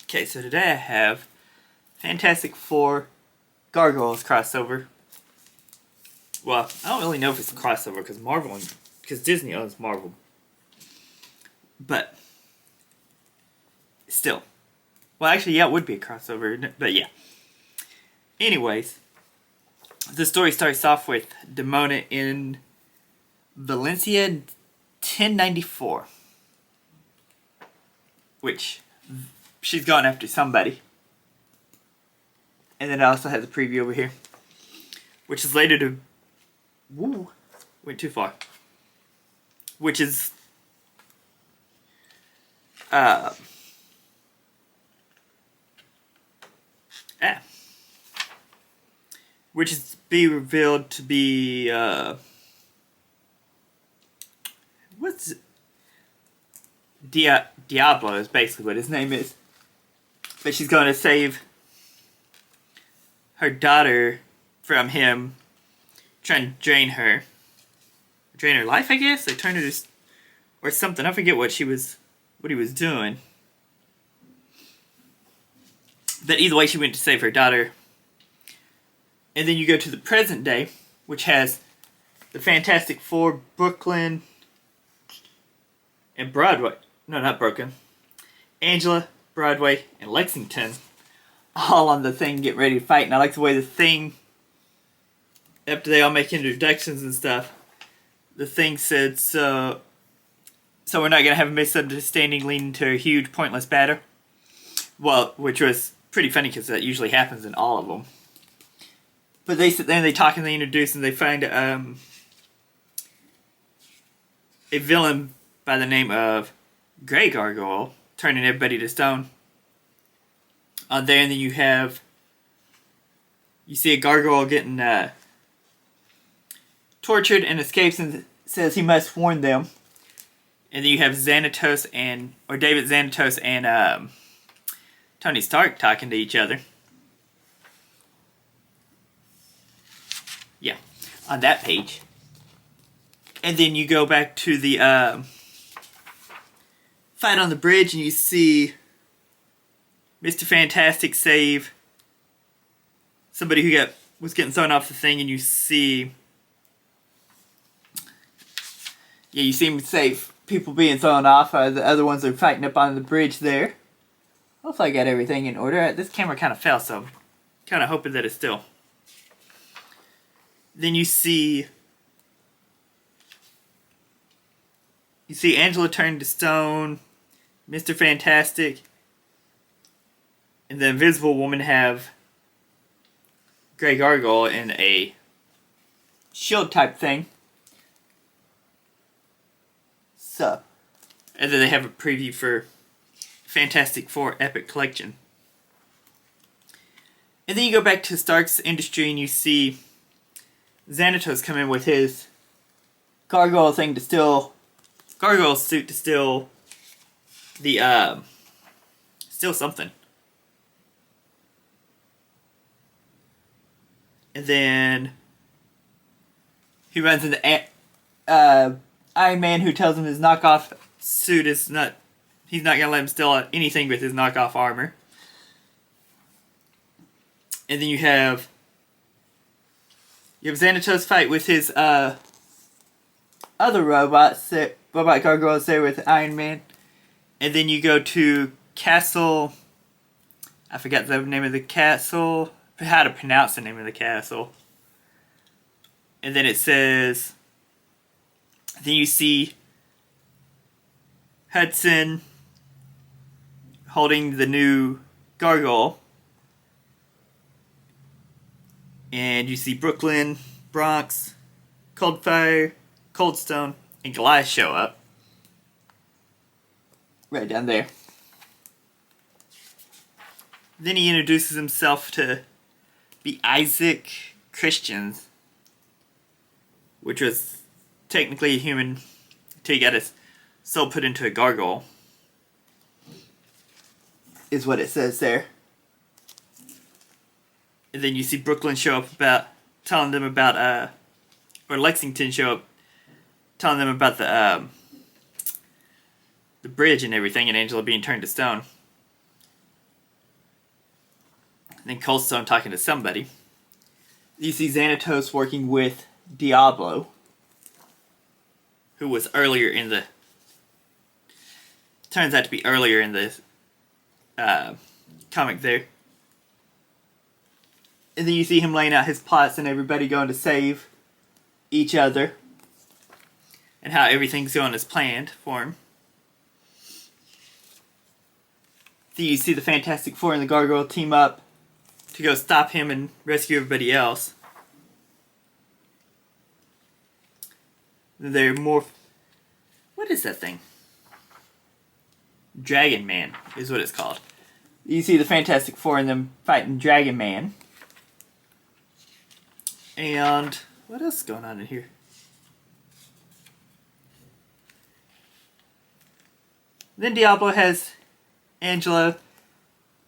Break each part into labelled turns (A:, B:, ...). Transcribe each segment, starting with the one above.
A: Okay, so today I have Fantastic Four Gargoyles crossover. Well, I don't really know if it's a crossover because Disney owns Marvel. But still. Well, actually, yeah, it would be a crossover, but yeah. Anyways, the story starts off with Demona in Valencia 1094. Which, she's gone after somebody. And then I also have the preview over here. Which is later to... Woo! Went too far. Which is... Which is be revealed to be... what's... Diablo is basically what his name is. But she's going to save her daughter from him trying to drain her life, I guess. They turned her to, or something. I forget what he was doing. But either way, she went to save her daughter. And then you go to the present day, which has the Fantastic Four, Brooklyn, and Broadway. No, not Brooklyn. Angela, Broadway, and Lexington all on the Thing get ready to fight. And I like the way the Thing, after they all make introductions and stuff, the Thing said, so we're not going to have a misunderstanding leading to a huge pointless battle. Well, which was pretty funny because that usually happens in all of them. But they sit there and they talk and they introduce and they find a villain by the name of Grey Gargoyle, turning everybody to stone. On there, and then you see a gargoyle getting tortured and escapes and says he must warn them. And then you have David Xanatos and Tony Stark talking to each other. Yeah, on that page. And then you go back to the fight on the bridge and you see Mr. Fantastic save somebody who was getting thrown off the Thing, and you see him save people being thrown off. The other ones are fighting up on the bridge there. Hopefully I got everything in order. This camera kind of fell, so I'm kind of hoping that it's still. Then you see Angela turned to stone, Mr. Fantastic, and the Invisible Woman have Grey Gargoyle in a shield type thing. So, and then they have a preview for Fantastic Four Epic Collection. And then you go back to Stark's Industry and you see Xanatos come in with his gargoyle suit to steal the steal something. And then he runs into Iron Man, who tells him his knockoff suit he's not gonna let him steal anything with his knockoff armor. And then you have Xanatos fight with his other robot gargoyles there with Iron Man. And then you go to Castle, I forgot the name of the castle, how to pronounce the name of the castle. And then it says, then you see Hudson holding the new gargoyle. And you see Brooklyn, Bronx, Coldfire, Coldstone, and Goliath show up. Right down there. Then he introduces himself to be Isaac Christians, which was technically a human until he got his soul put into a gargoyle, is what it says there. And then you see Brooklyn show up telling them about, or Lexington show up telling them about the bridge and everything, and Angela being turned to stone. then Cold Stone talking to somebody. You see Xanatos working with Diablo, who was earlier in the... turns out to be earlier in the comic there. And then you see him laying out his plots and everybody going to save each other. And how everything's going as planned for him. Then you see the Fantastic Four and the Gargoyle team up to go stop him and rescue everybody else. They're more... what is that thing? Dragon Man is what it's called. You see the Fantastic Four and them fighting Dragon Man. And what else is going on in here? Then Diablo has Angela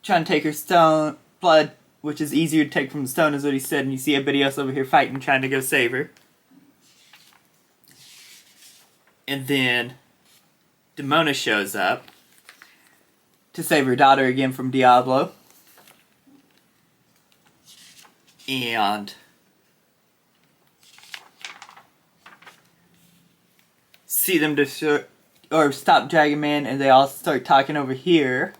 A: trying to take her stone blood, which is easier to take from the stone, is what he said, and you see everybody else over here fighting, trying to go save her. And then Demona shows up to save her daughter again from Diablo. And see them destroy or stop Dragon Man, and they all start talking over here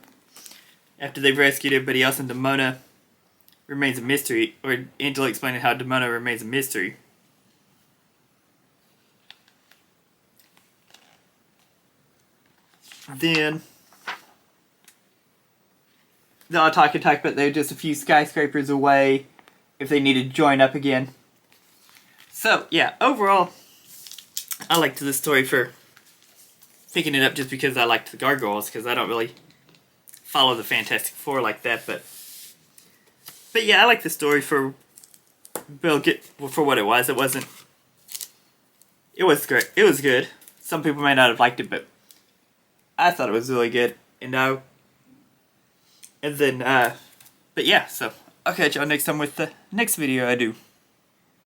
A: after they've rescued everybody else, and Demona remains a mystery, or Angela explaining how Demona remains a mystery. Then they all talk, but they're just a few skyscrapers away if they need to join up again. So, yeah, overall, I liked this story for picking it up just because I liked the Gargoyles, because I don't really follow the Fantastic Four like that, but yeah, I like the story for for what it was. It was great. It was good. Some people may not have liked it, but I thought it was really good. But yeah, so I'll catch y'all next time with the next video I do.